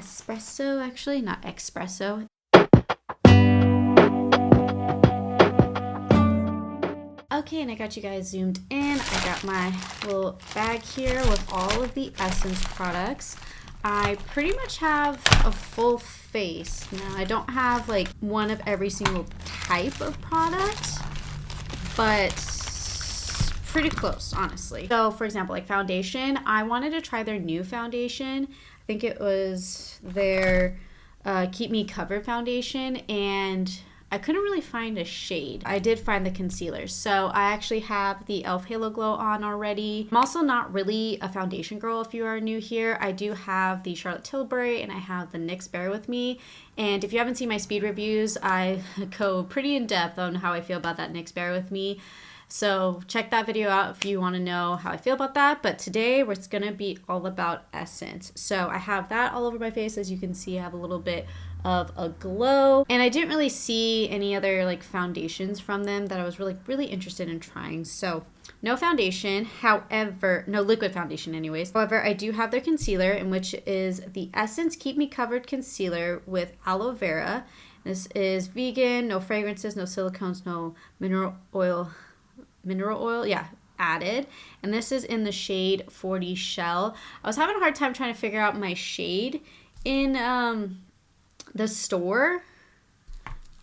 espresso, actually, not espresso. Okay, and I got you guys zoomed in. I got my little bag here with all of the Essence products. I pretty much have a full face. Now, I don't have like one of every single type of product, but pretty close, honestly. So, for example, like foundation, I wanted to try their new foundation. I think it was their Keep Me Covered foundation, and I couldn't really find a shade. I did find the concealer. So I actually have the e.l.f. Halo Glow on already. I'm also not really a foundation girl if you are new here. I do have the Charlotte Tilbury and I have the NYX Bear With Me. And if you haven't seen my speed reviews, I go pretty in depth on how I feel about that NYX Bear With Me. So check that video out if you want to know how I feel about that. But today it's going to be all about Essence. So I have that all over my face. As you can see, I have a little bit of a glow, and I didn't really see any other like foundations from them that I was really interested in trying. So no foundation, however, no liquid foundation anyways. However, I do have their concealer, in which is the Essence Keep Me Covered concealer with aloe vera. This is vegan, no fragrances, no silicones, no mineral oil added, and this is in the shade 40 Shell. I was having a hard time trying to figure out my shade in the store,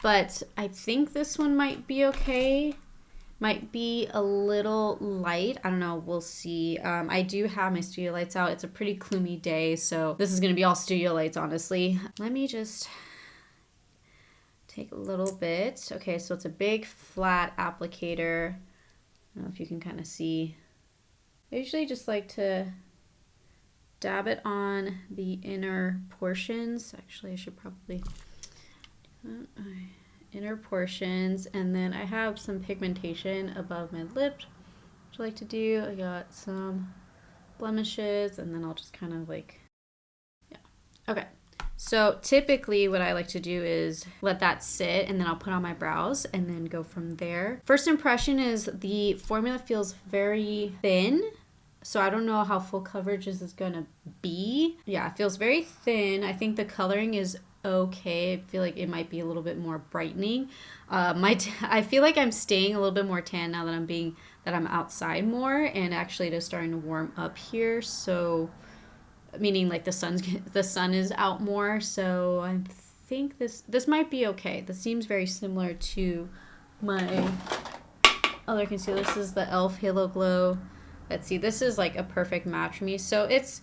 but I think this one might be okay. Might be a little light. I don't know. We'll see. I do have my studio lights out. It's a pretty gloomy day, so this is going to be all studio lights, honestly. Let me just take a little bit. Okay, so it's a big flat applicator. I don't know if you can kind of see. I usually just like to dab it on the inner portions. Actually, I should probably inner portions, and then I have some pigmentation above my lip, which I like to do. I got some blemishes, and then I'll just kind of like, yeah. Okay. So typically what I like to do is let that sit, and then I'll put on my brows and then go from there. First impression is the formula feels very thin. So I don't know how full coverage this is going to be. Yeah, it feels very thin. I think the coloring is okay. I feel like it might be a little bit more brightening. I feel like I'm staying a little bit more tan now that I'm outside more, and actually it is starting to warm up here. So meaning like the sun is out more. So I think this might be okay. This seems very similar to my other concealer. This is the e.l.f. Halo Glow. Let's see, this is like a perfect match for me. So it's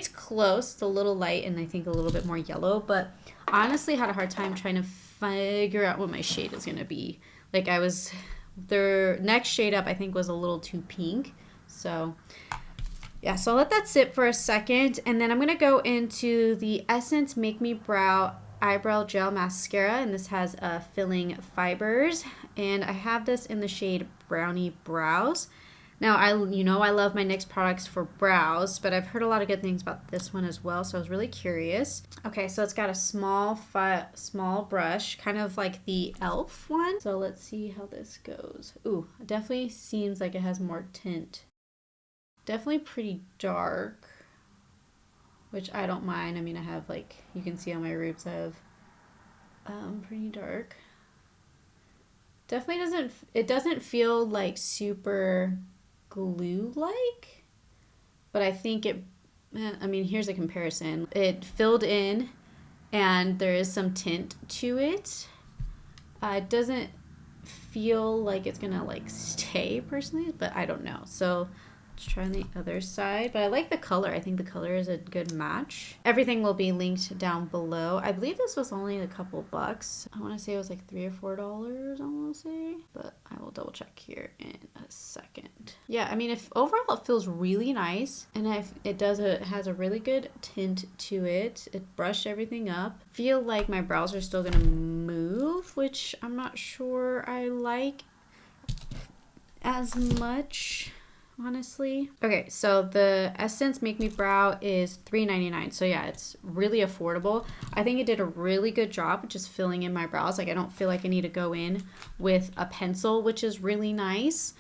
close. It's a little light and I think a little bit more yellow, but I honestly had a hard time trying to figure out what my shade is going to be. Like their next shade up I think was a little too pink. So yeah, so I'll let that sit for a second, and then I'm going to go into the Essence Make Me Brow Eyebrow Gel Mascara, and this has filling fibers, and I have this in the shade Brownie Brows. Now, I love my NYX products for brows, but I've heard a lot of good things about this one as well, so I was really curious. Okay, so it's got a small brush, kind of like the e.l.f. one. So let's see how this goes. Ooh, it definitely seems like it has more tint. Definitely pretty dark, which I don't mind. I mean, I have like, you can see on my roots I have pretty dark. Definitely doesn't feel like super glue-like, but I think I mean, here's a comparison. It filled in and there is some tint to it. It doesn't feel like it's gonna like stay personally, but I don't know. So let's try on the other side. But I like the color. I think the color is a good match. Everything will be linked down below. I believe this was only a couple bucks. I want to say it was like $3 or $4, I want to say. But I will double check here in a second. Yeah, I mean, if overall it feels really nice. And it has a really good tint to it. It brushed everything up. I feel like my brows are still going to move, which I'm not sure I like as much, honestly. Okay, so the Essence Make Me Brow is $3.99. So yeah, it's really affordable. I think it did a really good job of just filling in my brows. Like, I don't feel like I need to go in with a pencil, which is really nice.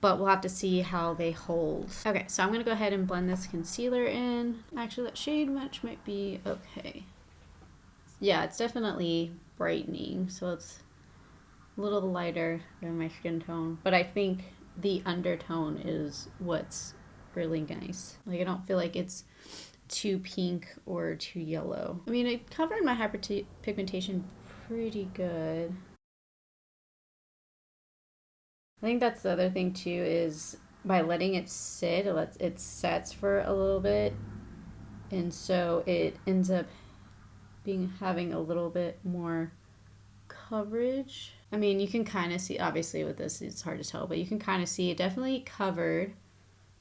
but we'll have to see how they hold. Okay, so I'm gonna go ahead and blend this concealer in. Actually, that shade match might be okay. Yeah, it's definitely brightening, so it's a little lighter than my skin tone, but I think the undertone is what's really nice. Like, I don't feel like it's too pink or too yellow. I mean, it covered my hyperpigmentation pretty good. I think that's the other thing too, is by letting it sit, it sets for a little bit, and so it ends up having a little bit more coverage. I mean, you can kind of see, obviously with this it's hard to tell, but you can kind of see it definitely covered.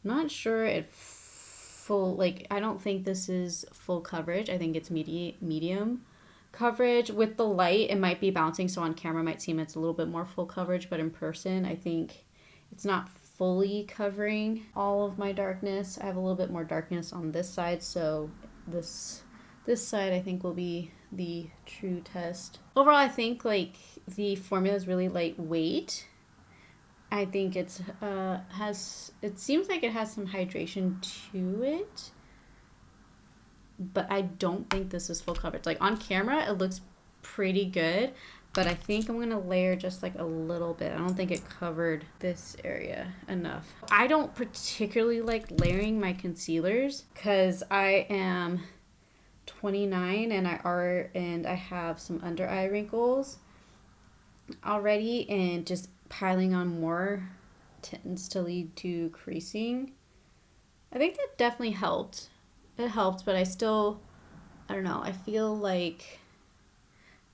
I'm not sure it full, like, I don't think this is full coverage. I think it's medium coverage. With the light, it might be bouncing, so on camera it might seem it's a little bit more full coverage, but in person I think it's not fully covering all of my darkness. I have a little bit more darkness on this side, so this side I think will be the true test. Overall, I think like the formula is really lightweight. I think it seems like it has some hydration to it, but I don't think this is full coverage. Like, on camera it looks pretty good, but I think I'm gonna layer just like a little bit. I don't think it covered this area enough. I don't particularly like layering my concealers because I am 29 and I have some under eye wrinkles already, and just piling on more tends to lead to creasing. I think that definitely helped. It helped, but I don't know, I feel like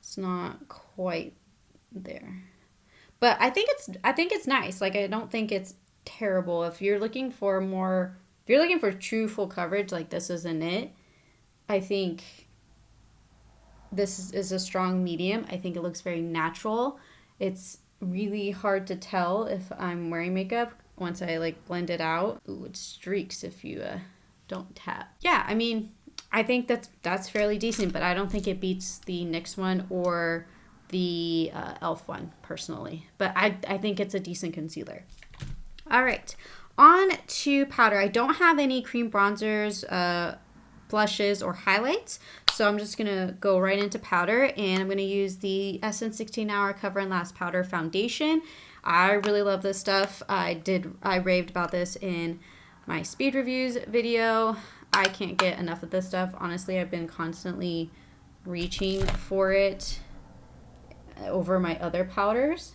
it's not quite there. But I think it's nice. Like, I don't think it's terrible. If you're looking for true full coverage, like, this isn't it. I think this is a strong medium. I think it looks very natural. It's really hard to tell if I'm wearing makeup once I like blend it out. Ooh, it streaks if you don't tap. Yeah, I mean, I think that's fairly decent, but I don't think it beats the NYX one or the e.l.f. one personally. But I think it's a decent concealer. All right, on to powder. I don't have any cream bronzers, blushes, or highlights, so I'm just gonna go right into powder, and I'm gonna use the Essence 16 Hour Cover and Last Powder Foundation. I really love this stuff. I raved about this in my speed reviews video. I can't get enough of this stuff. Honestly, I've been constantly reaching for it over my other powders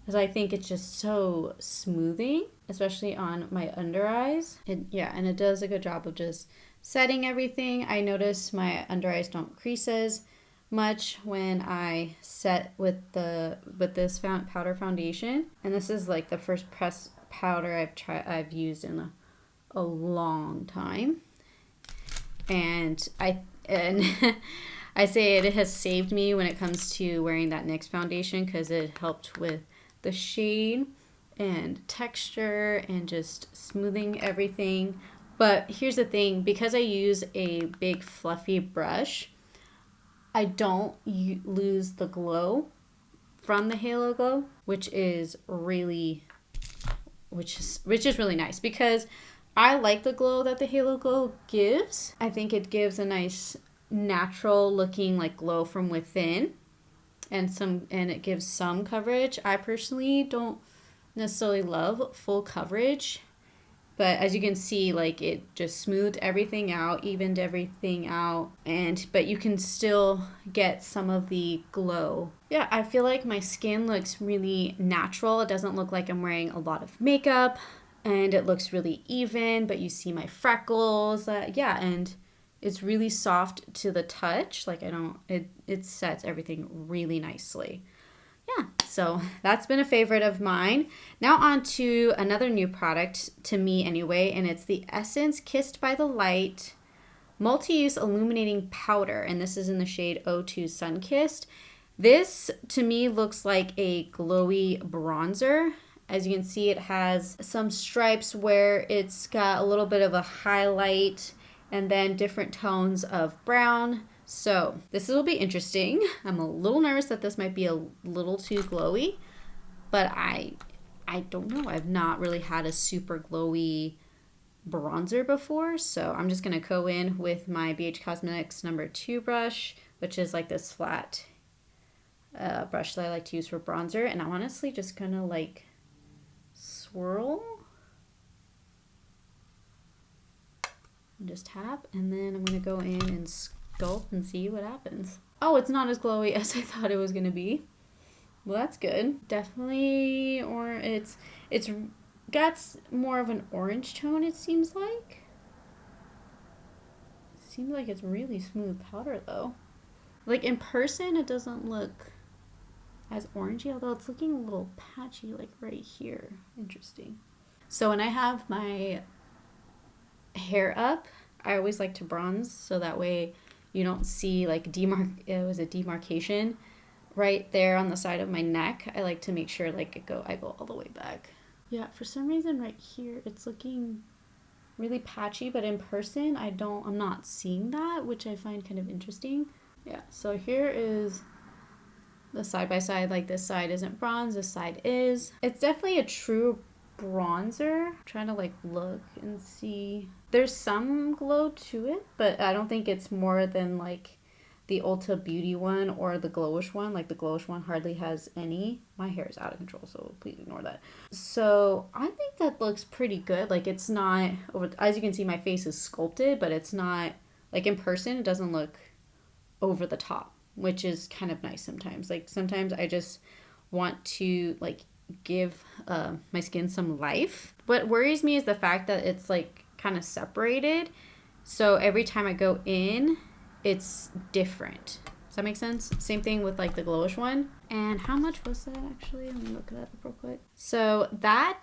because I think it's just so smoothing, especially on my under eyes. And it does a good job of just setting everything. I notice my under eyes don't crease as much when I set with this powder foundation. And this is like the first pressed powder I've used in a long time. And I say it has saved me when it comes to wearing that NYX foundation, because it helped with the shade and texture and just smoothing everything. But here's the thing, because I use a big fluffy brush, I don't lose the glow from the Halo Glow, which is really nice, because I like the glow that the Halo Glow gives. I think it gives a nice natural looking like glow from within, and it gives some coverage. I personally don't necessarily love full coverage, but as you can see, like, it just smoothed everything out, evened everything out, but you can still get some of the glow. Yeah, I feel like my skin looks really natural. It doesn't look like I'm wearing a lot of makeup, and it looks really even, but you see my freckles. And it's really soft to the touch. Like, it sets everything really nicely. Yeah, so that's been a favorite of mine. Now on to another new product, to me anyway, and it's the Essence Kissed by the Light Multi-Use Illuminating Powder, and this is in the shade O2 Sunkissed. This, to me, looks like a glowy bronzer. As you can see, it has some stripes where it's got a little bit of a highlight and then different tones of brown. So this will be interesting. I'm a little nervous that this might be a little too glowy, but I I don't know. I've not really had a super glowy bronzer before, so I'm just going to go in with my BH Cosmetics number 2 brush, which is like this flat brush that I like to use for bronzer, and I'm honestly just going to like swirl and just tap, and then I'm going to go in and sculpt and see what happens. Oh, it's not as glowy as I thought it was going to be. Well, that's good. Definitely, or it's got more of an orange tone, it seems like. It seems like it's really smooth powder, though. Like, in person, it doesn't look as orangey, although it's looking a little patchy, like right here. Interesting. So when I have my hair up, I always like to bronze, so that way you don't see, like, demarcation right there on the side of my neck. I like to make sure like I go all the way back. Yeah, for some reason right here it's looking really patchy, but in person I'm not seeing that, which I find kind of interesting. Yeah, so here is the side by side. Like, this side isn't bronze, this side is. It's definitely a true bronzer. I'm trying to like look and see. There's some glow to it, but I don't think it's more than like the Ulta Beauty one or the Glowish one. Like, the Glowish one hardly has any. My hair is out of control, so please ignore that. So I think that looks pretty good. Like, it's not over, as you can see, my face is sculpted, but it's not like, in person it doesn't look over the top, which is kind of nice sometimes. Like, sometimes I just want to like give my skin some life. What worries me is the fact that it's like kind of separated, so every time I go in it's different. Does that make sense? Same thing with like the Glowish one. And how much was that actually? Let me look it up real quick. So that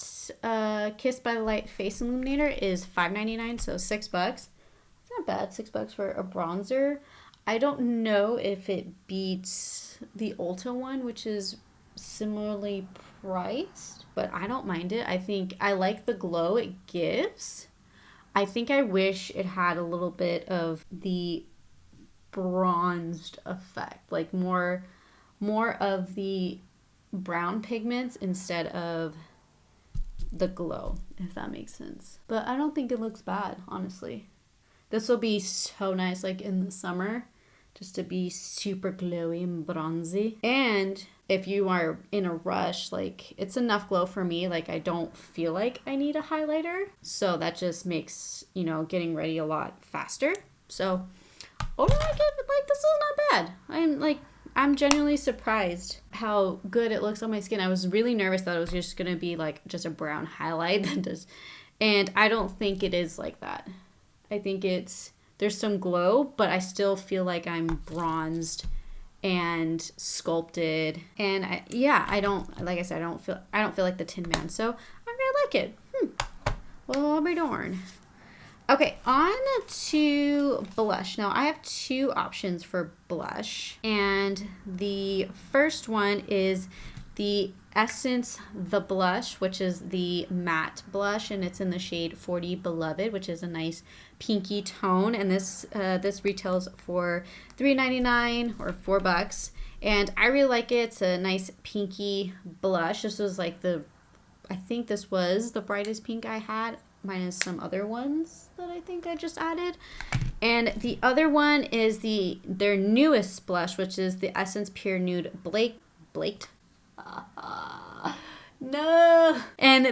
Kiss by the Light face illuminator is $5.99, so $6. It's not bad, $6 for a bronzer. I don't know if it beats the Ulta one, which is similarly priced, but I don't mind it. I think I like the glow it gives. I think I wish it had a little bit of the bronzed effect, like more of the brown pigments instead of the glow, if that makes sense. But I don't think it looks bad, honestly. This will be so nice like in the summer, just to be super glowy and bronzy. And if you are in a rush, like, it's enough glow for me. Like, I don't feel like I need a highlighter, so that just makes, you know, getting ready a lot faster. So overall, like, this is not bad. I'm genuinely surprised how good it looks on my skin. I was really nervous that it was just gonna be like just a brown highlight that does, and I don't think it is like that. I think there's some glow, but I still feel like I'm bronzed and sculpted. And I don't, like I said, I don't feel like the Tin Man. So I really like it. Well, I'll be darned. Okay, on to blush. Now, I have 2 options for blush, and the first one is the Essence The Blush, which is the matte blush, and it's in the shade 40 Beloved, which is a nice pinky tone, and this retails for $3.99 or $4, and I really like it. It's a nice pinky blush. This was like I think this was the brightest pink I had, minus some other ones that I think I just added. And the other one is their newest blush, which is the Essence Pure Nude Blaked. No. And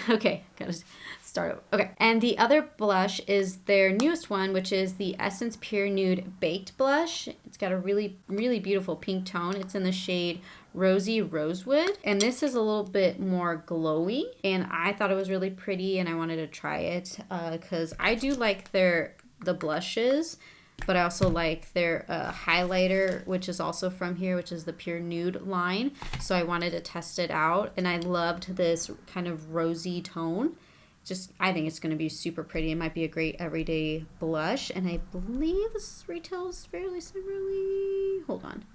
okay, gotta start over. Okay, and the other blush is their newest one, which is the Essence Pure Nude Baked Blush. It's got a really, really beautiful pink tone. It's in the shade Rosy Rosewood, and this is a little bit more glowy, and I thought it was really pretty, and I wanted to try it because I do like the blushes, but I also like their highlighter, which is also from here, which is the Pure Nude line. So I wanted to test it out, and I loved this kind of rosy tone. I think it's going to be super pretty. It might be a great everyday blush, and I believe this retails fairly similarly. Hold on,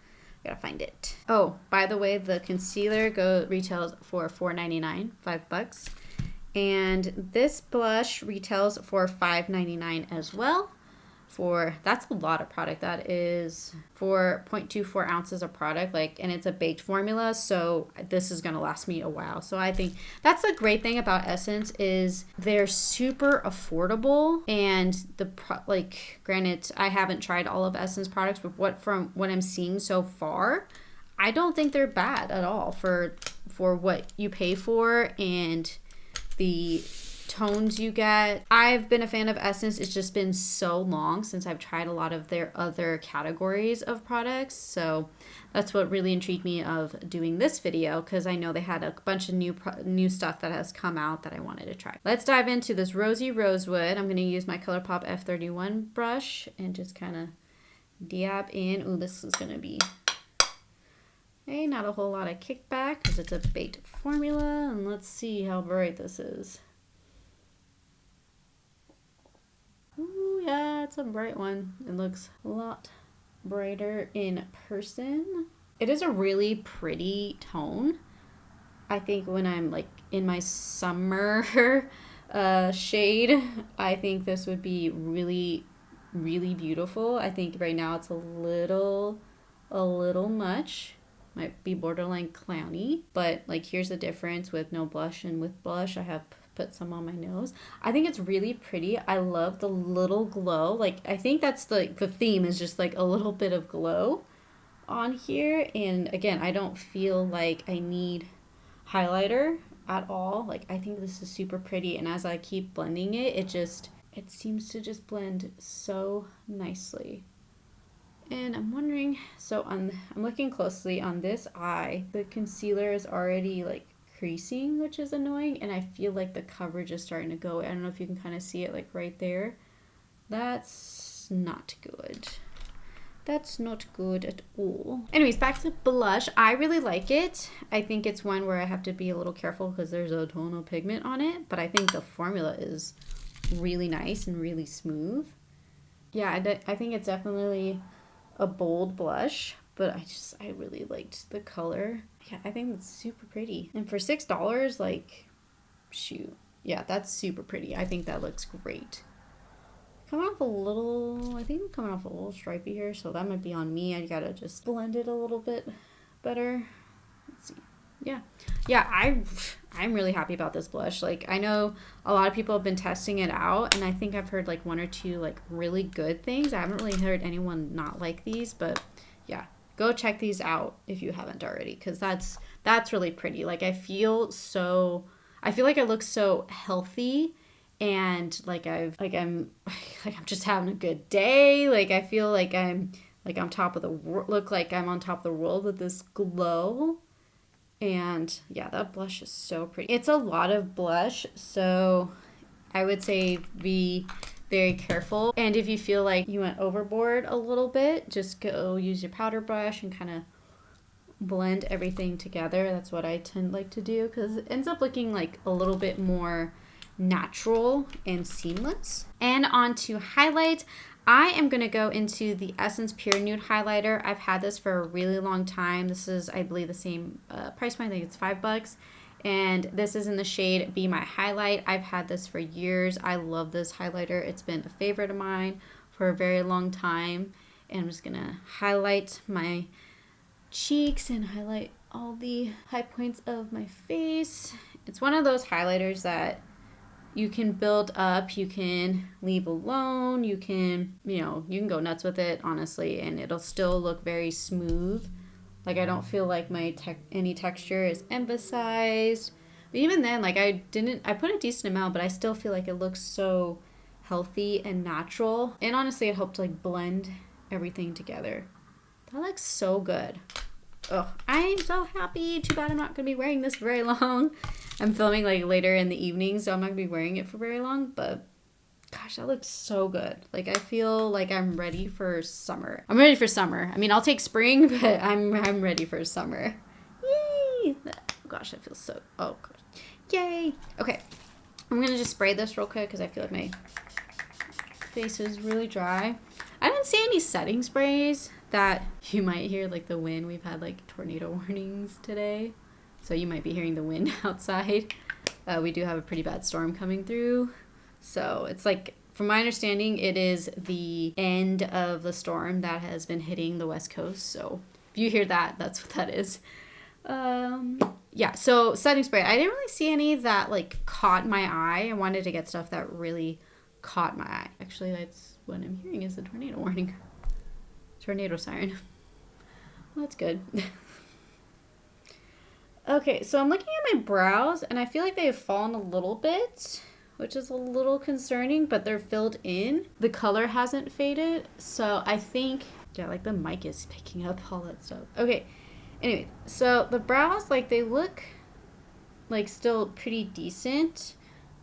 I gotta find it. Oh, by the way, the concealer retails for $4.99, $5, and this blush retails for $5.99 as well. that's a lot of product. That is for 0.24 ounces of product, like, and it's a baked formula, so this is gonna last me a while. So I think that's the great thing about Essence is they're super affordable, and like, granted, I haven't tried all of Essence products, but from what I'm seeing so far, I don't think they're bad at all for what you pay for and the tones you get. I've been a fan of Essence. It's just been so long since I've tried a lot of their other categories of products, so that's what really intrigued me of doing this video, because I know they had a bunch of new stuff that has come out that I wanted to try. Let's dive into this Rosy Rosewood. I'm going to use my ColourPop F31 brush and just kind of dab in. Ooh, this is going to be not a whole lot of kickback because it's a baked formula, and let's see how bright this is. Ooh, yeah, it's a bright one. It looks a lot brighter in person. It is a really pretty tone. I think when I'm like in my summer shade, I think this would be really, really beautiful. I think right now it's a little much. Might be borderline clowny, but like, here's the difference with no blush and with blush. I have put some on my nose. I think it's really pretty. I love the little glow. Like, I think that's the theme is just like a little bit of glow on here. And again, I don't feel like I need highlighter at all. Like, I think this is super pretty, and as I keep blending it, it seems to just blend so nicely. And I'm wondering, so I'm looking closely on this eye. The concealer is already like creasing, which is annoying, and I feel like the coverage is starting to go. I don't know if you can kind of see it like right there. That's not good. That's not good at all. Anyways, back to blush. I really like it. I think it's one where I have to be a little careful because there's a ton of pigment on it, but I think the formula is really nice and really smooth. Yeah, I think it's definitely a bold blush, but I really liked the color. Yeah, I think it's super pretty. And for $6, like, shoot. Yeah, that's super pretty. I think that looks great. Coming off a little, I think I'm coming off a little stripey here, so that might be on me. I gotta just blend it a little bit better. Let's see. Yeah, I'm really happy about this blush. Like, I know a lot of people have been testing it out, and I think I've heard like one or two like really good things. I haven't really heard anyone not like these, but yeah, go check these out if you haven't already, because that's really pretty. Like, I feel like I look so healthy, and I'm just having a good day. Like, I feel like I'm on top of the look like I'm on top of the world with this glow. And yeah, that blush is so pretty. It's a lot of blush, so I would say be very careful. And if you feel like you went overboard a little bit, just go use your powder brush and kind of blend everything together. That's what I tend like to do, because it ends up looking like a little bit more natural and seamless. And on to highlight. I am going to go into the Essence Pure Nude Highlighter. I've had this for a really long time. This is, I believe, the same price point. I think it's $5. And this is in the shade Be My Highlight. I've had this for years. I love this highlighter. It's been a favorite of mine for a very long time. And I'm just going to highlight my cheeks and highlight all the high points of my face. It's one of those highlighters that you can build up, you can leave alone, you can go nuts with it, honestly, and it'll still look very smooth. Like, I don't feel like any texture is emphasized. But even then, like, I put a decent amount, but I still feel like it looks so healthy and natural. And honestly, it helped like blend everything together. That looks so good. Oh, I'm so happy. Too bad I'm not going to be wearing this very long. I'm filming like later in the evening, so I'm not going to be wearing it for very long, but gosh, that looks so good. Like, I feel like I'm ready for summer. I'm ready for summer. I mean, I'll take spring, but I'm ready for summer. Yay! Gosh, I feel so, oh gosh. Yay! Okay, I'm going to just spray this real quick because I feel like my face is really dry. I didn't see any setting sprays that you might hear, like the wind. We've had like tornado warnings today, so you might be hearing the wind outside. We do have a pretty bad storm coming through, so it's like From my understanding, it is the end of the storm that has been hitting the West Coast. So if you hear that, that's what that is. Yeah, so setting spray. I didn't really see any that like caught my eye. I wanted to get stuff that really caught my eye. Actually, that's what I'm hearing is a tornado warning. Tornado siren. Well, that's good. Okay, so I'm looking at my brows and I feel like they've fallen a little bit, which is a little concerning, but they're filled in. The color hasn't faded, so I think, yeah, like the mic is picking up all that stuff. Okay, anyway, so the brows, like they look like still pretty decent,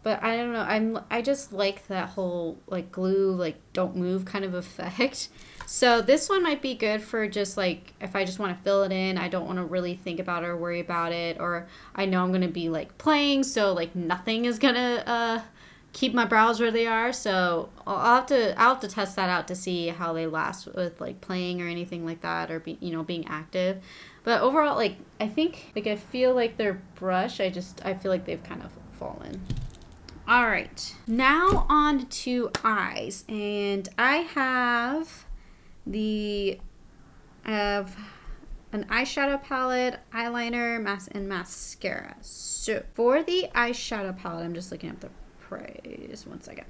but I don't know, I just like that whole like glue, like don't move kind of effect. So this one might be good for just like if I just want to fill it in, I don't want to really think about it or worry about it, or I know I'm going to be like playing, so like nothing is going to keep my brows where they are. So I'll have to test that out to see how they last with like playing or anything like that, or being active. But overall, like I think like I feel like their brush, I feel like they've kind of fallen. All right, now on to eyes, and I have an eyeshadow palette, eyeliner, and mascara. So for the eyeshadow palette, I'm just looking up the price. 1 second.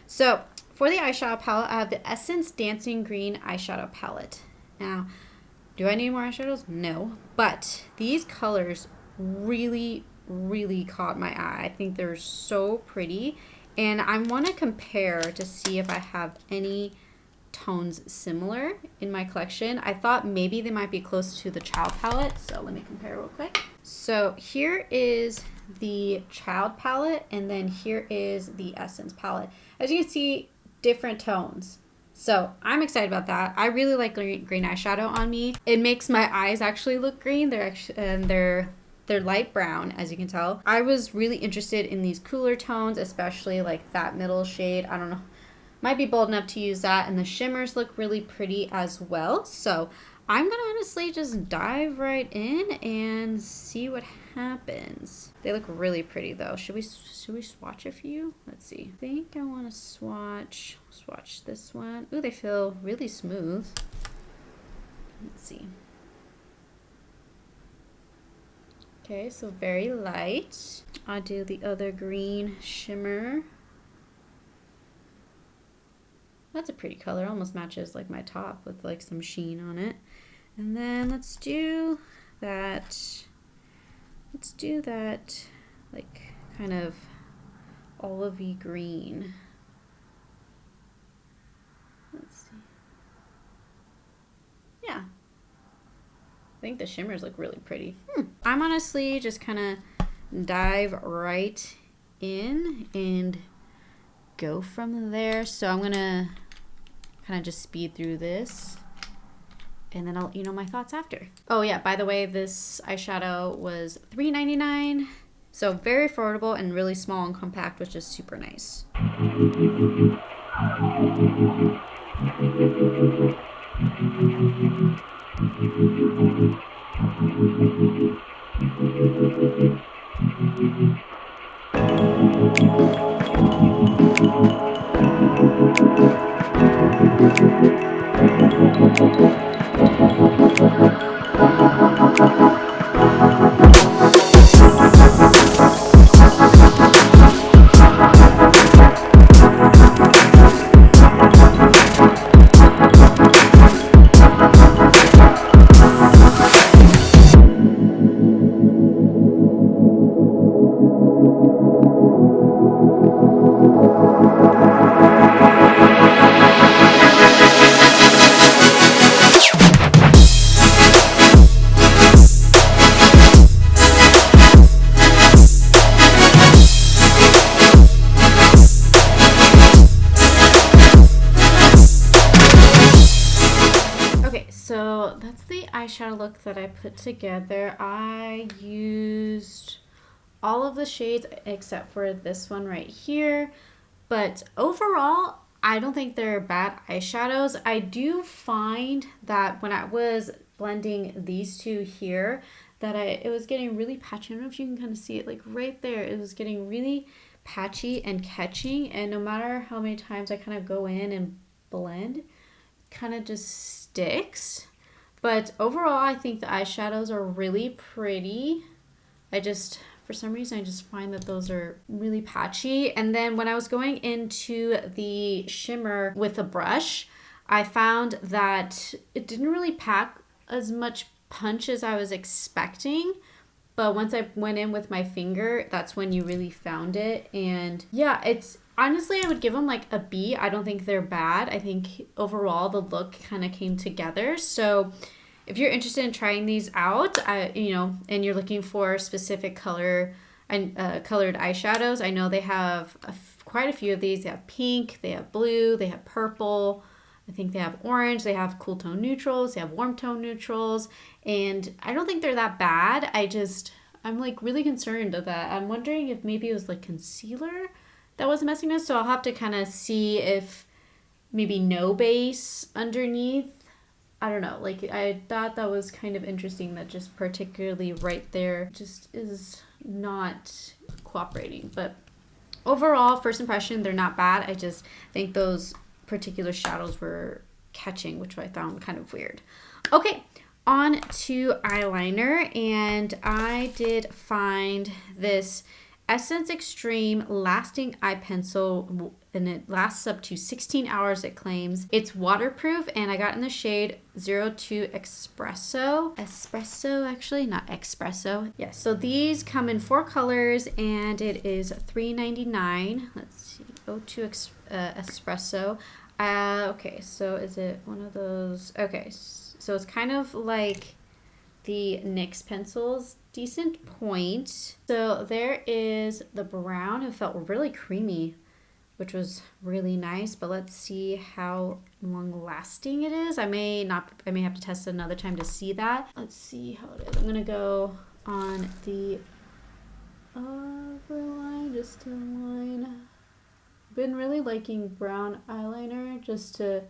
So for the eyeshadow palette, I have the Essence Dancing Green eyeshadow palette. Now, do I need more eyeshadows? No, but these colors really, really caught my eye. I think they're so pretty, and I want to compare to see if I have any tones similar in my collection. I thought maybe they might be close to the Child palette, so let me compare real quick. So here is the Child palette, and then here is the Essence palette. As you can see, different tones. So I'm excited about that. I really like green eyeshadow on me. It makes my eyes actually look green. They're light brown, as you can tell. I was really interested in these cooler tones, especially like that middle shade. I don't know, might be bold enough to use that, and the shimmers look really pretty as well. So I'm gonna honestly just dive right in and see what happens. They look really pretty though. Should we swatch a few? Let's see. I think I want to swatch this one. Ooh, they feel really smooth. Let's see. Okay, so very light. I'll do the other green shimmer. That's a pretty color, almost matches like my top with like some sheen on it. And then let's do that like kind of olivey green. Let's see. Yeah. I think the shimmers look really pretty. I'm honestly just kind of dive right in and go from there. So I'm gonna kind of just speed through this, and then I'll let you know my thoughts after. Oh yeah, by the way, this eyeshadow was $3.99, so very affordable and really small and compact, which is super nice. So that's the eyeshadow look that I put together. I used all of the shades except for this one right here. But overall, I don't think they're bad eyeshadows. I do find that when I was blending these two here, that it was getting really patchy. I don't know if you can kind of see it, like right there. It was getting really patchy and catching, and no matter how many times I kind of go in and blend, kind of just sticks. But overall, I think the eyeshadows are really pretty. For some reason, I just find that those are really patchy. And then when I was going into the shimmer with a brush, I found that it didn't really pack as much punch as I was expecting. But once I went in with my finger, that's when you really found it. And yeah, it's honestly, I would give them like a B. I don't think they're bad. I think overall the look kind of came together. So if you're interested in trying these out, and you're looking for specific color and colored eyeshadows, I know they have quite a few of these. They have pink, they have blue, they have purple. I think they have orange, they have cool tone neutrals, they have warm tone neutrals, and I don't think they're that bad. I'm like really concerned of that. I'm wondering if maybe it was like concealer that was messing with, so I'll have to kind of see if maybe no base underneath. I don't know, like I thought that was kind of interesting that just particularly right there just is not cooperating. But overall, first impression, they're not bad. I just think those particular shadows were catching, which I found kind of weird. Okay, on to eyeliner, and I did find this Essence Extreme Lasting Eye Pencil, and it lasts up to 16 hours, it claims. It's waterproof, and I got in the shade 02 Espresso. Espresso, actually, not Espresso. Yes, so these come in 4 colors, and it is $3.99. Let's see, 02 Espresso. Okay, so is it one of those? Okay, so it's kind of like the NYX pencils, decent point. So there is the brown. It felt really creamy, which was really nice, but let's see how long line it is. I may have to test it another time to see that. Let's see how it is. I'm gonna go on the upper line, just a line. Been really liking brown eyeliner just to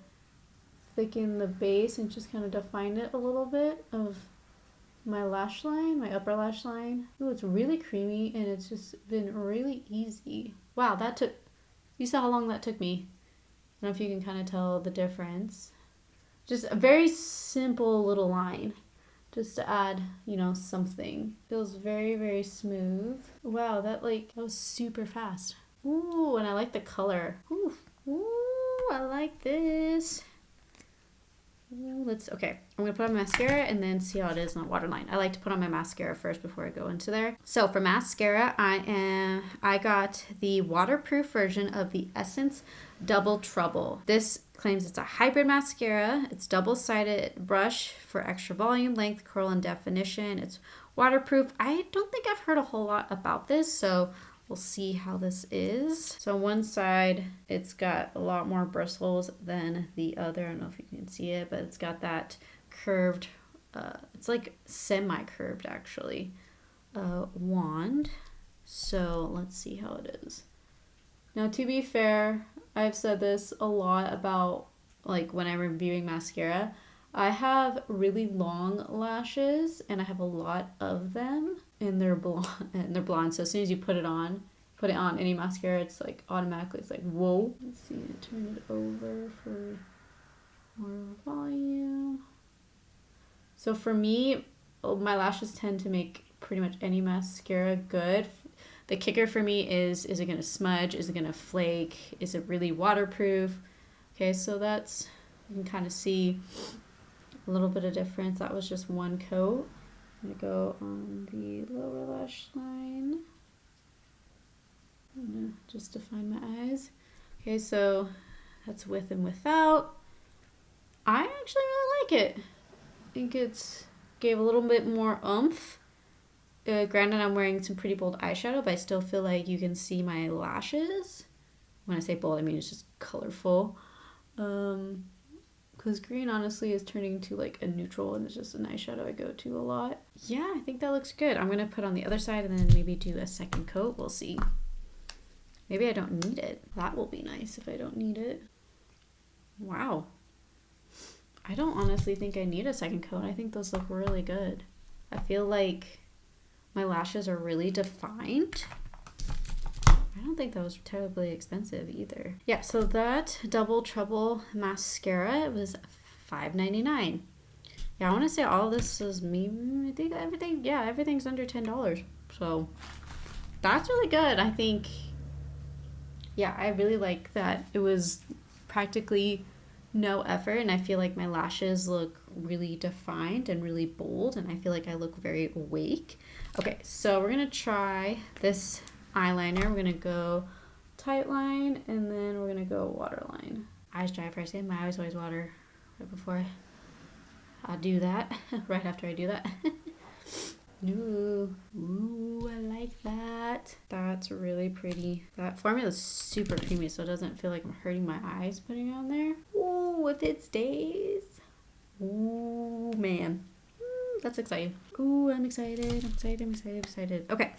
thicken the base and just kind of define it a little bit of my lash line, my upper lash line. Ooh, it's really creamy, and it's just been really easy. Wow, you saw how long that took me. I don't know if you can kind of tell the difference. Just a very simple little line, just to add, something. Feels very, very smooth. Wow, that was super fast. Ooh, and I like the color. Ooh, I like this. Okay, I'm gonna put on mascara and then see how it is in the waterline. I like to put on my mascara first before I go into there. So for mascara, I got the waterproof version of the Essence Double Trouble. This claims it's a hybrid mascara. It's double-sided brush for extra volume, length, curl, and definition. It's waterproof. I don't think I've heard a whole lot about this, so we'll see how this is. So on one side, it's got a lot more bristles than the other. I don't know if you can see it, but it's got that curved, it's like semi-curved actually, wand. So let's see how it is. Now, to be fair, I've said this a lot about when I'm reviewing mascara. I have really long lashes, and I have a lot of them, and they're blonde. So as soon as you put it on any mascara, it's automatically, it's whoa. Let's see, turn it over for more volume. So for me, my lashes tend to make pretty much any mascara good. The kicker for me is it going to smudge? Is it going to flake? Is it really waterproof? Okay, so you can kind of see a little bit of difference. That was just one coat. I'm going to go on the lower lash line. I'm going to just define my eyes. Okay, so that's with and without. I actually really like it. I think it's gave a little bit more oomph. Granted, I'm wearing some pretty bold eyeshadow, but I still feel like you can see my lashes. When I say bold, I mean it's just colorful. Because green honestly is turning to a neutral, and it's just an eyeshadow I go to a lot. Yeah, I think that looks good. I'm going to put on the other side and then maybe do a second coat. We'll see. Maybe I don't need it. That will be nice if I don't need it. Wow. I don't honestly think I need a second coat. I think those look really good. I feel like my lashes are really defined. I don't think that was terribly expensive either. Yeah, so that Double Trouble mascara was $5.99. Yeah, I want to say all this is maybe, I think everything, yeah, everything's under $10. So that's really good. I think, yeah, I really like that. It was practically no effort, and I feel like my lashes look really defined and really bold, and I feel like I look very awake. Okay, so we're gonna try this eyeliner. We're gonna go tight line, and then we're gonna go waterline. Eyes dry first, and my eyes always water right before I do that, right after I do that. Ooh, I like that. That's really pretty. That formula is super creamy, so it doesn't feel like I'm hurting my eyes putting it on there. Ooh, if it stays. Ooh, man. Ooh, that's exciting. Ooh, I'm excited. I'm excited. Okay.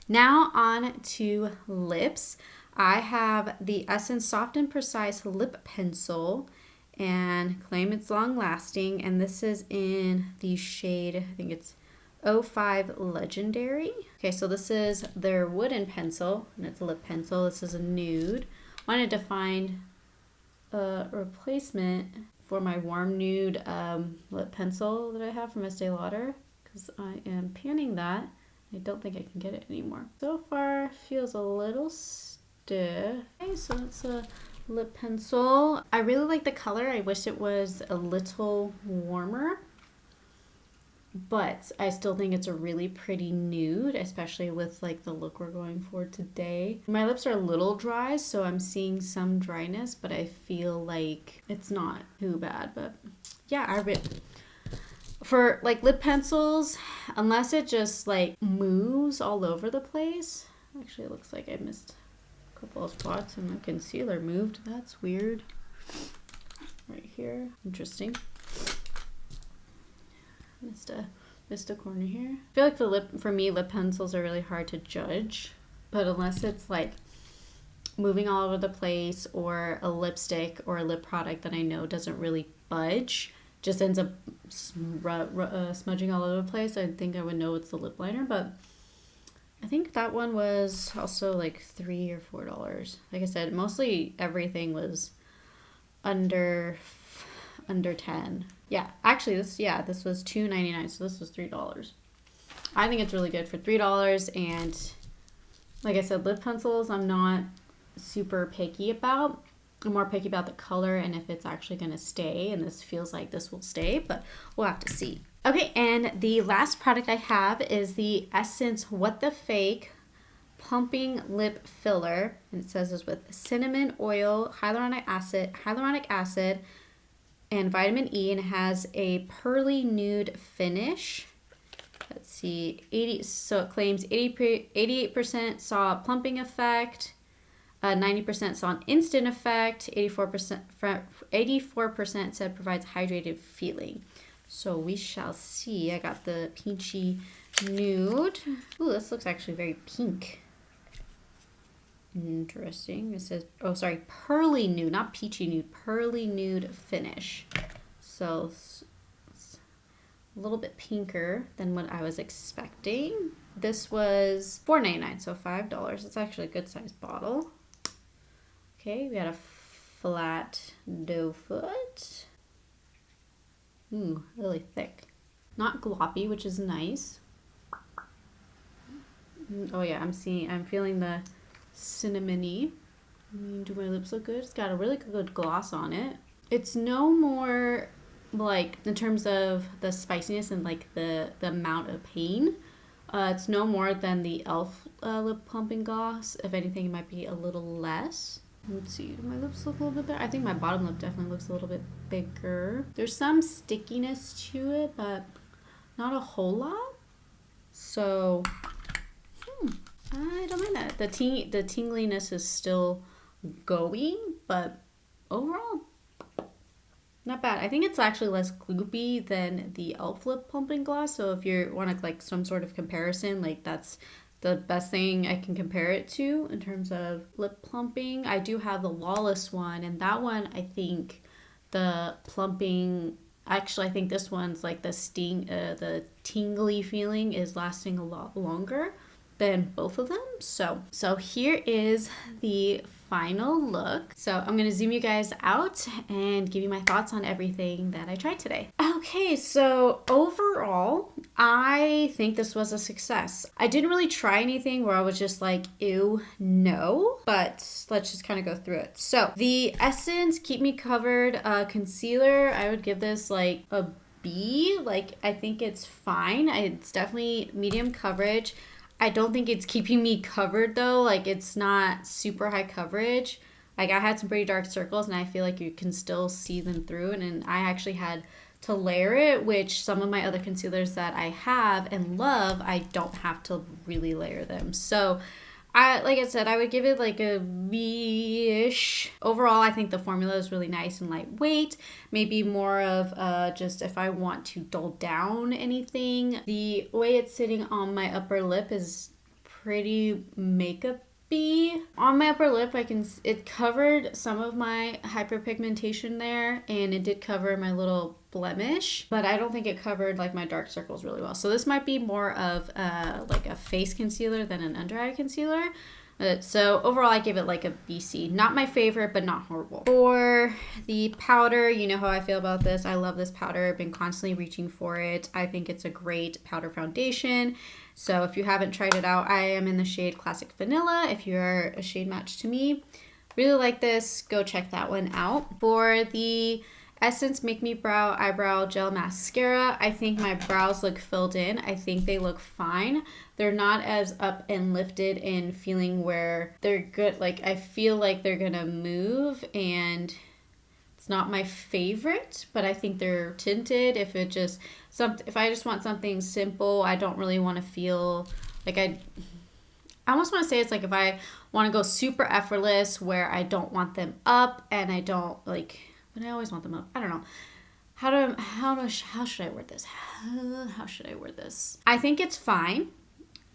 Now on to lips. I have the Essence Soft and Precise Lip Pencil and claim it's long lasting. And this is in the shade, I think it's 05 Legendary. Okay, so this is their wooden pencil, and it's a lip pencil. This is a nude. Wanted to find a replacement for my warm nude lip pencil that I have from Estee Lauder, because I am panning that. I don't think I can get it anymore. So far, feels a little stiff. Okay, so it's a lip pencil. I really like the color. I wish it was a little warmer, but I still think it's a really pretty nude, especially with like the look we're going for today. My lips are a little dry, so I'm seeing some dryness, but I feel like it's not too bad. But yeah, for like lip pencils, unless it just like moves all over the place. Actually, it looks like I missed a couple of spots and the concealer moved. That's weird. Right here. Interesting. Missed a corner here. I feel like for me, lip pencils are really hard to judge, but unless it's like moving all over the place, or a lipstick or a lip product that I know doesn't really budge, just ends up smudging all over the place, I think I would know it's the lip liner. But I think that one was also like $3 or $4. Like I said, mostly everything was under 10. Yeah, actually this was $2.99, so this was $3. I think it's really good for $3. And like I said, lip pencils I'm not super picky about. I'm more picky about the color and if it's actually going to stay, and this feels like this will stay, but we'll have to see. Okay, and the last product I have is the Essence What the Fake Plumping Lip Filler, and it says it's with cinnamon oil, hyaluronic acid, and vitamin E, and it has a pearly nude finish. Let's see, so it claims 88% saw a plumping effect, 90% saw an instant effect, 84% said provides hydrated feeling. So we shall see. I got the peachy nude. Ooh, this looks actually very pink. Interesting. It says, oh, sorry, pearly nude, not peachy nude, pearly nude finish. So it's a little bit pinker than what I was expecting. This was $4.99, so $5. It's actually a good sized bottle. Okay, we got a flat doe foot. Ooh, really thick. Not gloppy, which is nice. Oh yeah, I'm feeling the cinnamony. Do my lips look good? It's got a really good gloss on it. It's no more like, in terms of the spiciness and like the amount of pain, it's no more than the e.l.f. Lip plumping gloss. If anything, it might be a little less. Let's see, do my lips look a little bit better? I think my bottom lip definitely looks a little bit bigger. There's some stickiness to it, but not a whole lot. So I don't mind that. The tingliness is still going, but overall, not bad. I think it's actually less gloopy than the e.l.f. lip plumping gloss. So if you want like some sort of comparison, like that's the best thing I can compare it to in terms of lip plumping. I do have the Lawless one, and that one, I think the plumping, actually I think this one's like the tingly feeling is lasting a lot longer. than both of them. So here is the final look. So I'm gonna zoom you guys out and give you my thoughts on everything that I tried today. Okay, so overall, I think this was a success. I didn't really try anything where I was just like, ew, no, but let's just kind of go through it. So the Essence Keep Me Covered concealer, I would give this like a B. Like, I think it's fine. It's definitely medium coverage. I don't think it's keeping me covered though. Like, it's not super high coverage. Like, I had some pretty dark circles and I feel like you can still see them through. And then I actually had to layer it, which some of my other concealers that I have and love, I don't have to really layer them. So like I said, I would give it like a B-ish. Overall, I think the formula is really nice and lightweight. Maybe more of just if I want to dull down anything. The way it's sitting on my upper lip is pretty makeup-y. On my upper lip, it covered some of my hyperpigmentation there, and it did cover my little blemish, but I don't think it covered like my dark circles really well. So this might be more of like a face concealer than an under eye concealer. So overall, I give it like a BC. Not my favorite, but not horrible. For the powder, you know how I feel about this. I love this powder. I've been constantly reaching for it. I think it's a great powder foundation. So if you haven't tried it out, I am in the shade Classic Vanilla. If you're a shade match to me, really like this, go check that one out. For the Essence Make Me Brow Eyebrow Gel Mascara, I think my brows look filled in. I think they look fine. They're not as up and lifted and feeling where they're good. Like, I feel like they're gonna move, and it's not my favorite, but I think they're tinted. If I just want something simple, I don't really want to feel like I almost want to say it's like if I want to go super effortless where I don't want them up and I don't like, but I always want them up. I don't know. How should I word this? How should I word this? I think it's fine.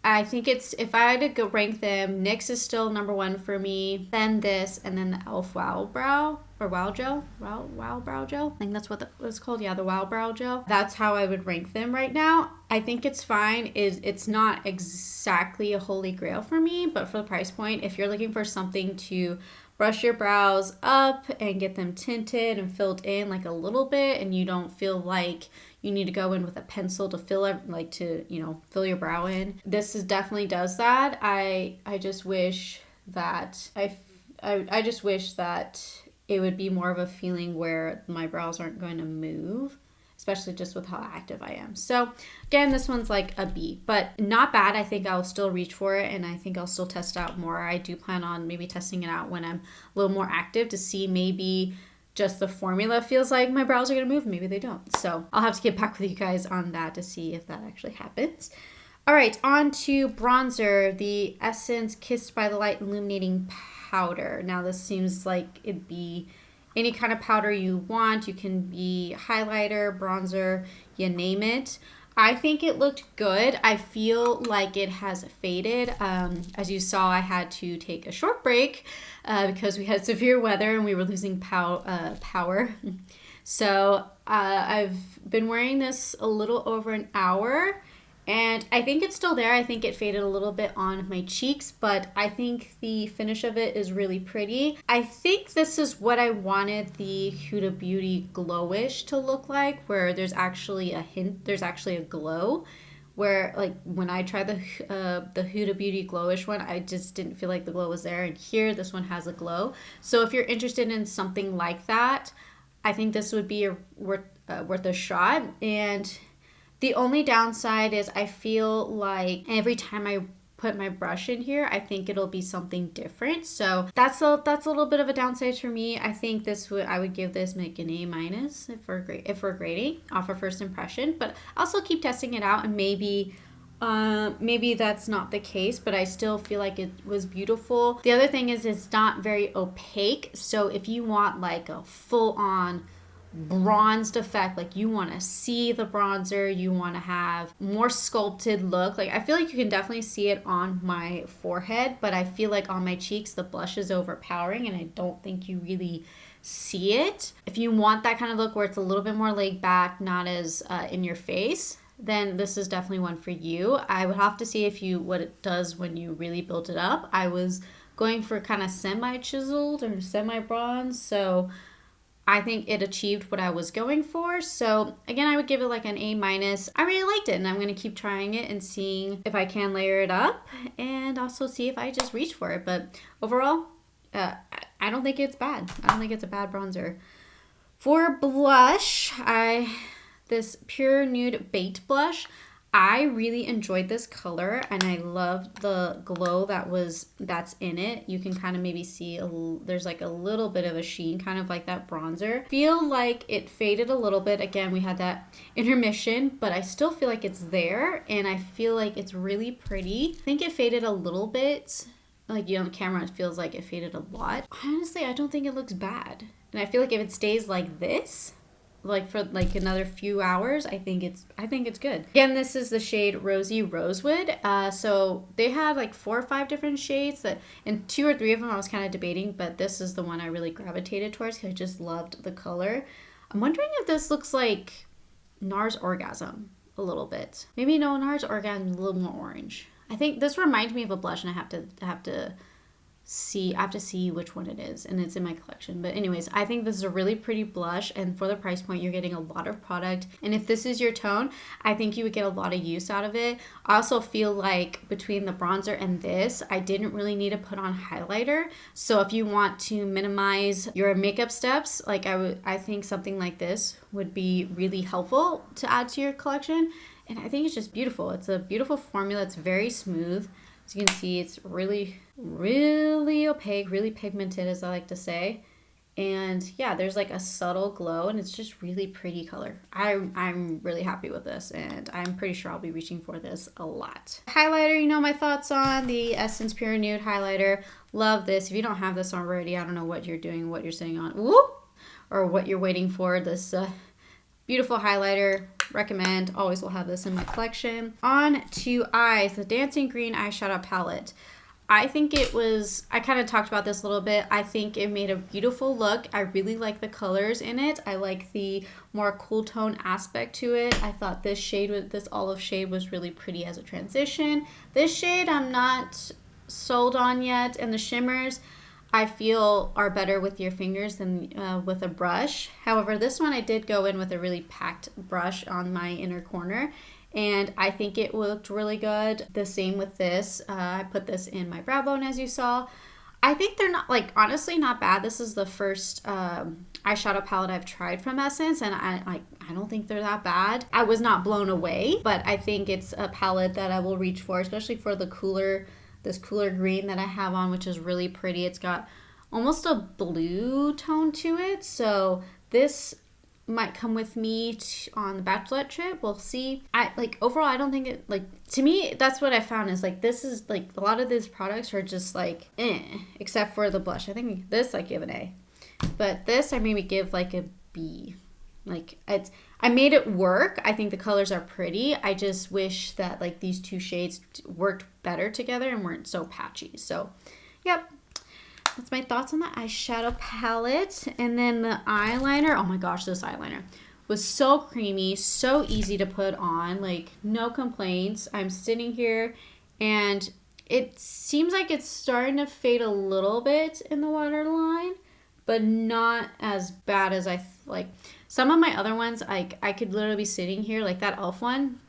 I think it's, if I had to go rank them, NYX is still number one for me, then this, and then the e.l.f. Wow Brow, or Wow Gel, Wow Brow Gel. I think that's what it's called. Yeah, the Wow Brow Gel. That's how I would rank them right now. I think it's fine. It's not exactly a holy grail for me, but for the price point, if you're looking for something to brush your brows up and get them tinted and filled in like a little bit, and you don't feel like you need to go in with a pencil to fill your brow in, this definitely does that. I just wish that I just wish that it would be more of a feeling where my brows aren't going to move, especially just with how active I am. So again, this one's like a B, but not bad. I think I'll still reach for it, and I think I'll still test it out more. I do plan on maybe testing it out when I'm a little more active to see maybe just the formula feels like my brows are going to move. Maybe they don't. So I'll have to get back with you guys on that to see if that actually happens. All right, on to bronzer, the Essence Kissed by the Light Illuminating Powder. Now this seems like it'd be any kind of powder you want. You can be highlighter, bronzer, you name it. I think it looked good. I feel like it has faded. As you saw, I had to take a short break because we had severe weather and we were losing power. So I've been wearing this a little over an hour, and I think it's still there. I think it faded a little bit on my cheeks, but I think the finish of it is really pretty. I think this is what I wanted the Huda Beauty Glowish to look like, where there's actually a glow. Where like when I tried the Huda Beauty Glowish one, I just didn't feel like the glow was there. And here, this one has a glow. So if you're interested in something like that, I think this would be worth a shot. And the only downside is I feel like every time I put my brush in here, I think it'll be something different. So that's a little bit of a downside for me. I think I would give this like an A- if we're grading off of first impression. But I'll still keep testing it out, and maybe that's not the case, but I still feel like it was beautiful. The other thing is it's not very opaque. So if you want like a full-on bronzed effect, like you want to see the bronzer, you want to have more sculpted look, like I feel like you can definitely see it on my forehead, but I feel like on my cheeks the blush is overpowering and I don't think you really see it. If you want that kind of look where it's a little bit more laid back, not as in your face, then this is definitely one for you. I would have to see what it does when you really build it up. I was going for kind of semi-chiseled or semi-bronze, so I think it achieved what I was going for. So again, I would give it like an A minus. I really liked it, and I'm going to keep trying it and seeing if I can layer it up, and also see if I just reach for it. But overall, I don't think it's bad. I don't think it's a bad bronzer. For blush, this Pure Nude Baked Blush, I really enjoyed this color, and I loved the glow that's in it. You can kind of maybe see there's like a little bit of a sheen, kind of like that bronzer. Feel like it faded a little bit. Again, we had that intermission, but I still feel like it's there, and I feel like it's really pretty. I think it faded a little bit. Like, on the camera, it feels like it faded a lot. Honestly, I don't think it looks bad. And I feel like if it stays like this, like for like another few hours, I think it's good. Again, this is the shade Rosy Rosewood. So they had like 4 or 5 different shades and 2 or 3 of them I was kind of debating, but this is the one I really gravitated towards because I just loved the color. I'm wondering if this looks like NARS Orgasm a little bit. Maybe no, NARS Orgasm is a little more orange. I think this reminds me of a blush, and I have to see which one it is, and it's in my collection. But anyways, I think this is a really pretty blush, and for the price point, you're getting a lot of product. And if this is your tone, I think you would get a lot of use out of it. I also feel like between the bronzer and this, I didn't really need to put on highlighter. So if you want to minimize your makeup steps, like I think something like this would be really helpful to add to your collection. And I think it's just beautiful. It's a beautiful formula. It's very smooth. As you can see, it's really, really opaque, really pigmented, as I like to say. And yeah, there's like a subtle glow, and it's just really pretty color. I'm really happy with this, and I'm pretty sure I'll be reaching for this a lot. Highlighter, you know my thoughts on the Essence Pure Nude Highlighter. Love this. If you don't have this already, I don't know what you're doing, what you're sitting on, woo, or what you're waiting for. This beautiful highlighter. Recommend. Always will have this in my collection. On to eyes, the Dancing Green eyeshadow palette. I think I kind of talked about this a little bit. I think it made a beautiful look. I really like the colors in it. I like the more cool tone aspect to it. I thought this olive shade was really pretty as a transition. This shade I'm not sold on yet, and the shimmers I feel are better with your fingers than with a brush. However, this one I did go in with a really packed brush on my inner corner, and I think it looked really good. The same with this. I put this in my brow bone, as you saw. I think they're not, like, honestly not bad. This is the first eyeshadow palette I've tried from Essence, and I don't think they're that bad. I was not blown away, but I think it's a palette that I will reach for, especially for this cooler green that I have on, which is really pretty. It's got almost a blue tone to it, so this might come with me on the bachelorette trip. We'll see. Overall, I don't think it, like, to me, that's what I found is, like, this is, like, a lot of these products are just, like, except for the blush. I think this I give an A, but this I maybe give, like, a B. Like, I made it work. I think the colors are pretty. I just wish that, like, these 2 shades worked better together and weren't so patchy. So, yep. That's my thoughts on the eyeshadow palette. And then the eyeliner. Oh my gosh, this eyeliner was so creamy, so easy to put on. Like, no complaints. I'm sitting here and it seems like it's starting to fade a little bit in the waterline, but not as bad as like. Some of my other ones, I could literally be sitting here, like that e.l.f. one.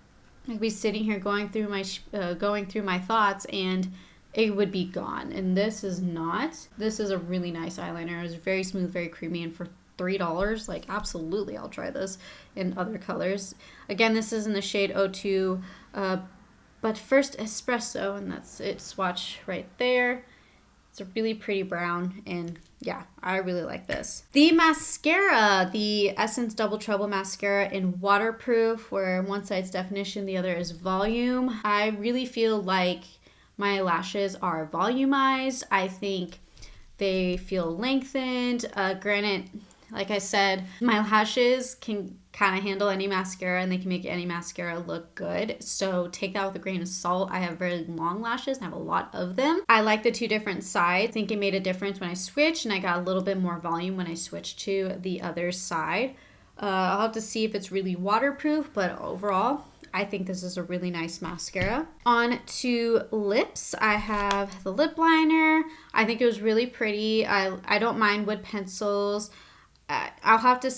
I'd be sitting here going through my thoughts, and it would be gone. And this is not. This is a really nice eyeliner. It was very smooth, very creamy, and for $3, like, absolutely, I'll try this in other colors. Again, this is in the shade 02, but first espresso, and that's it. Swatch right there. It's a really pretty brown, and yeah, I really like this. The mascara, the Essence Double Trouble Mascara in Waterproof, where one side's definition, the other is volume. I really feel like my lashes are volumized. I think they feel lengthened. Granted, like I said, my lashes can kind of handle any mascara, and they can make any mascara look good. So take that with a grain of salt. I have very long lashes and I have a lot of them. I like the 2 different sides. I think it made a difference when I switched, and I got a little bit more volume when I switched to the other side. I'll have to see if it's really waterproof, but overall, I think this is a really nice mascara. On to lips, I have the lip liner. I think it was really pretty. I don't mind wood pencils. I'll have to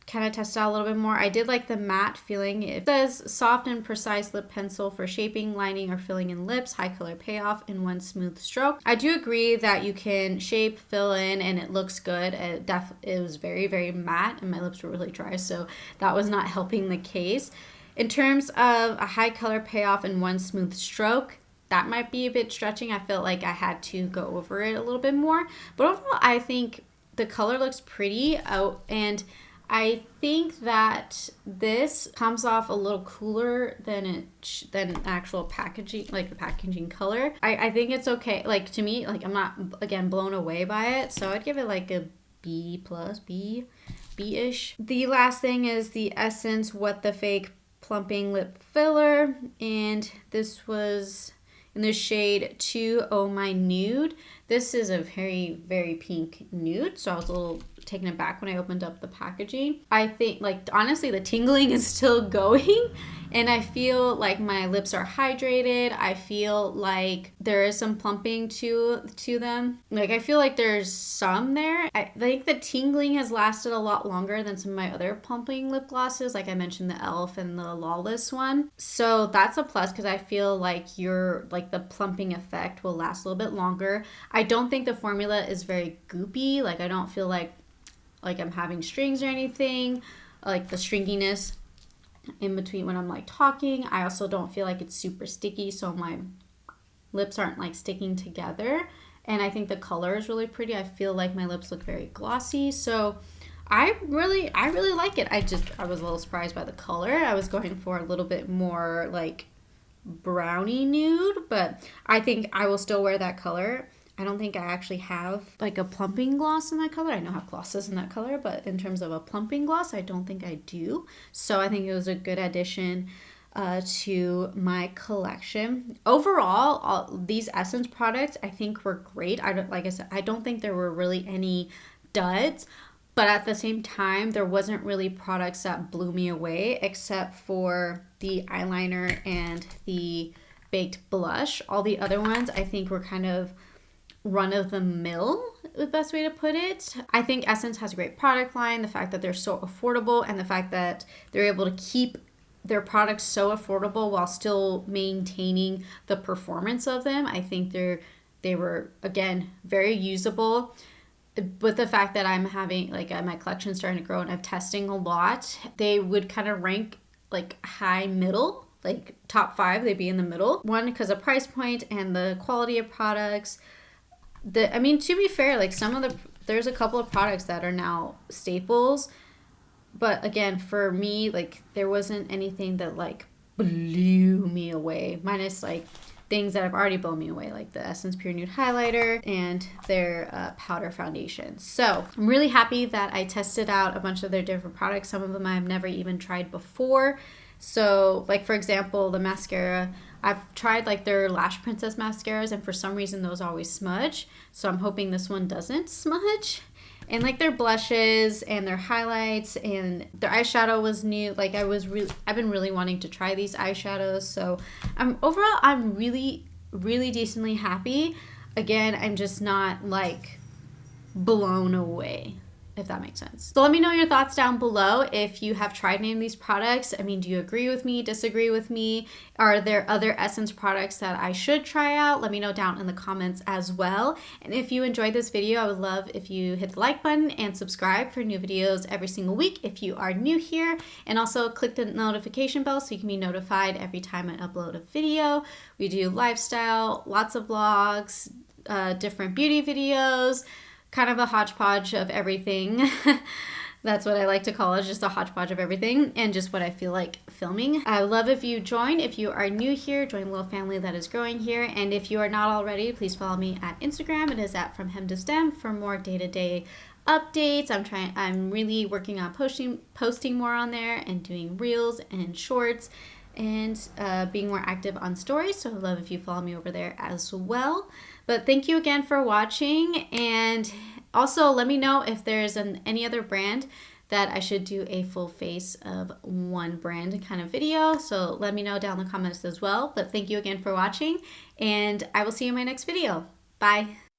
kind of test it out a little bit more. I did like the matte feeling. It says soft and precise lip pencil for shaping, lining, or filling in lips. High color payoff in one smooth stroke. I do agree that you can shape, fill in, and it looks good. It was very, very matte, and my lips were really dry, so that was not helping the case. In terms of a high color payoff in one smooth stroke, that might be a bit stretching. I felt like I had to go over it a little bit more. But overall, I think the color looks pretty out, and I think that this comes off a little cooler than actual packaging, like the packaging color. I think it's okay. Like, to me, like, I'm not, again, blown away by it. So I'd give it like a B+, B-ish. The last thing is the Essence What the Fake Plumping Lip Filler. And this was in the shade 2 Oh My Nude. This is a very, very pink nude, so I was a little taken aback when I opened up the packaging. I think, like, honestly, the tingling is still going, and I feel like my lips are hydrated. I feel like there is some plumping to them. Like, I feel like there's some there. I think the tingling has lasted a lot longer than some of my other plumping lip glosses. Like I mentioned, the e.l.f. and the Lawless one. So that's a plus, because I feel like the plumping effect will last a little bit longer. I don't think the formula is very goopy. Like, I don't feel like I'm having strings or anything, like the stringiness in between when I'm like talking. I also don't feel like it's super sticky, so my lips aren't like sticking together. And I think the color is really pretty. I feel like my lips look very glossy, so I really like it. I was a little surprised by the color. I was going for a little bit more like brownie nude, but I think I will still wear that color. I don't think I actually have like a plumping gloss in that color. I know I have glosses in that color, but in terms of a plumping gloss, I don't think I do. So I think it was a good addition to my collection. Overall, these Essence products I think were great. Like I said, I don't think there were really any duds, but at the same time, there wasn't really products that blew me away, except for the eyeliner and the baked blush. All the other ones I think were kind of run-of-the-mill, the best way to put it. I think Essence has a great product line. The fact that they're so affordable, and the fact that they're able to keep their products so affordable while still maintaining the performance of them. I think they were, again, very usable. With the fact that I'm having, like, my collection starting to grow and I'm testing a lot, they would kind of rank like high middle, like top 5, they'd be in the middle. One, because of price point and the quality of products. I mean, to be fair, like there's a couple of products that are now staples, but again, for me, like, there wasn't anything that like blew me away, minus like things that have already blown me away, like the Essence Pure Nude Highlighter and their powder foundation. So I'm really happy that I tested out a bunch of their different products. Some of them I've never even tried before. So, like, for example, the mascara, I've tried like their Lash Princess mascaras, and for some reason those always smudge. So I'm hoping this one doesn't smudge. And like their blushes and their highlights and their eyeshadow was new. Like, I've been really wanting to try these eyeshadows. So overall, I'm really, really decently happy. Again, I'm just not like blown away, if that makes sense. So let me know your thoughts down below if you have tried any of these products. I mean, do you agree with me, disagree with me? Are there other Essence products that I should try out? Let me know down in the comments as well. And if you enjoyed this video, I would love if you hit the like button and subscribe for new videos every single week if you are new here. And also click the notification bell so you can be notified every time I upload a video. We do lifestyle, lots of vlogs, different beauty videos, kind of a hodgepodge of everything. That's what I like to call it, just a hodgepodge of everything and just what I feel like filming. I would love if you join. If you are new here, join the little family that is growing here. And if you are not already, please follow me at Instagram. It is at From Hem to Stem for more day-to-day updates. I'm really working on posting more on there and doing reels and shorts and being more active on stories. So I'd love if you follow me over there as well. But thank you again for watching, and also let me know if there's any other brand that I should do a full face of one brand kind of video. So let me know down in the comments as well. But thank you again for watching, and I will see you in my next video. Bye.